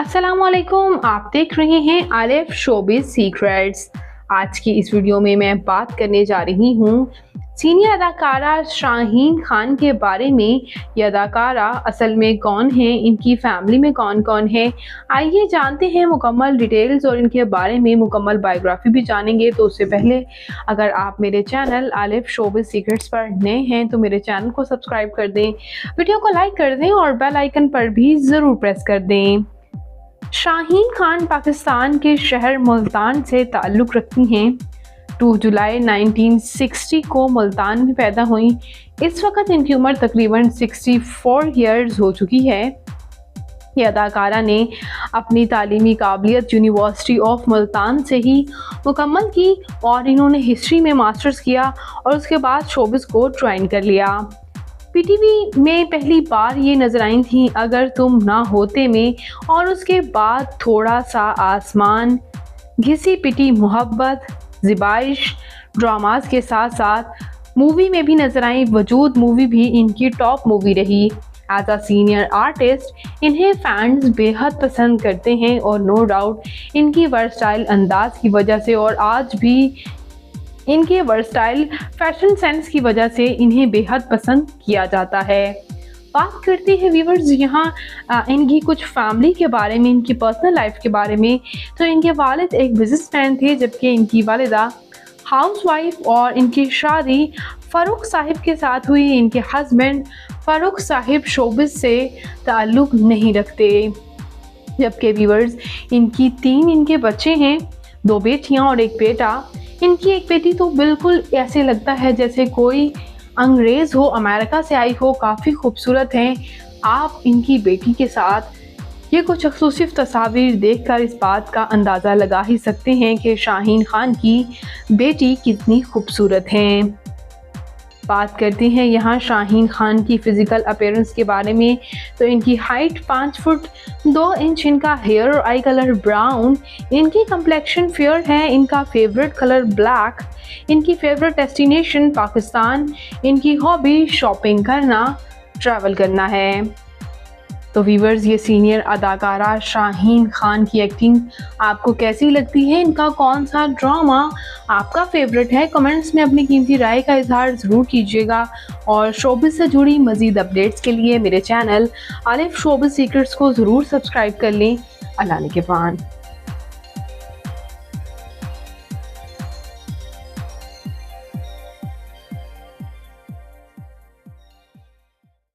अस्सलामुअलैकुम, आप देख रहे हैं आलिफ शोबिज़ सीक्रेट्स। आज की इस वीडियो में मैं बात करने जा रही हूँ सीनियर अदाकारा शाहीन खान के बारे में। ये अदाकारा असल में कौन है, इनकी फैमिली में कौन कौन है, आइए जानते हैं मुकम्मल डिटेल्स और इनके बारे में मुकम्मल बायोग्राफी भी जानेंगे। तो उससे पहले अगर आप मेरे चैनल आलिफ शोबिज़ सीक्रेट्स पर नए हैं तो मेरे चैनल को सब्सक्राइब कर दें, वीडियो को लाइक कर दें और बेल आइकन पर भी ज़रूर प्रेस कर दें। शाहीन खान पाकिस्तान के शहर मुल्तान से ताल्लुक़ रखती हैं। 2 जुलाई 1960 को मुल्तान में पैदा हुई। इस वक्त इनकी उम्र तकरीबन 64 ईयर्स हो चुकी है। ये अदाकारा ने अपनी तालीमी काबिलियत यूनिवर्सिटी ऑफ मुल्तान से ही मुकम्मल की और इन्होंने हिस्ट्री में मास्टर्स किया और उसके बाद शोबिज़ को ज्वाइन कर लिया। पीटीवी में पहली बार ये नजर आई थी अगर तुम ना होते में, और उसके बाद थोड़ा सा आसमान, घिसी पिटी मोहब्बत, ज़िबाइश ड्रामास के साथ साथ मूवी में भी नजर आई। वजूद मूवी भी इनकी टॉप मूवी रही। एज अ सीनियर आर्टिस्ट इन्हें फैंस बेहद पसंद करते हैं और नो डाउट इनकी वर्सटाइल अंदाज की वजह से और आज भी इनके वर्सटाइल फैशन सेंस की वजह से इन्हें बेहद पसंद किया जाता है। बात करते हैं व्यूअर्स यहाँ इनकी कुछ फैमिली के बारे में, इनकी पर्सनल लाइफ के बारे में। तो इनके वालिद एक बिजनेसमैन थे जबकि इनकी वालिदा हाउसवाइफ और इनकी शादी फ़ारूक साहिब के साथ हुई। इनके हस्बैंड फ़ारूक साहिब शोबिज़ से ताल्लुक़ नहीं रखते। जबकि व्यूअर्स इनकी 3 इनके बच्चे हैं, 2 बेटियाँ और 1 बेटा। इनकी एक बेटी तो बिल्कुल ऐसे लगता है जैसे कोई अंग्रेज़ हो, अमेरिका से आई हो, काफ़ी खूबसूरत हैं। आप इनकी बेटी के साथ ये कुछ एक्सक्लूसिव तस्वीर देखकर इस बात का अंदाज़ा लगा ही सकते हैं कि शाहीन खान की बेटी कितनी खूबसूरत हैं। बात करते हैं यहाँ शाहीन खान की फ़िज़िकल अपीयरेंस के बारे में। तो इनकी हाइट 5 फुट 2 इंच, इनका हेयर और आई कलर ब्राउन, इनकी कम्प्लेक्शन फेयर है, इनका फेवरेट कलर ब्लैक, इनकी फेवरेट डेस्टिनेशन पाकिस्तान, इनकी हॉबी शॉपिंग करना, ट्रैवल करना है। तो व्यूअर्स ये सीनियर अदाकारा शाहीन खान की एक्टिंग आपको कैसी लगती है? इनका कौन सा ड्रामा आपका फेवरेट है? कमेंट्स में अपनी कीमती राय का इजहार ज़रूर कीजिएगा और शोबिज़ से जुड़ी मज़ीद अपडेट्स के लिए मेरे चैनल आलिफ शोबिज़ सीक्रेट्स को ज़रूर सब्सक्राइब कर लें। अल्लाह निगहबान।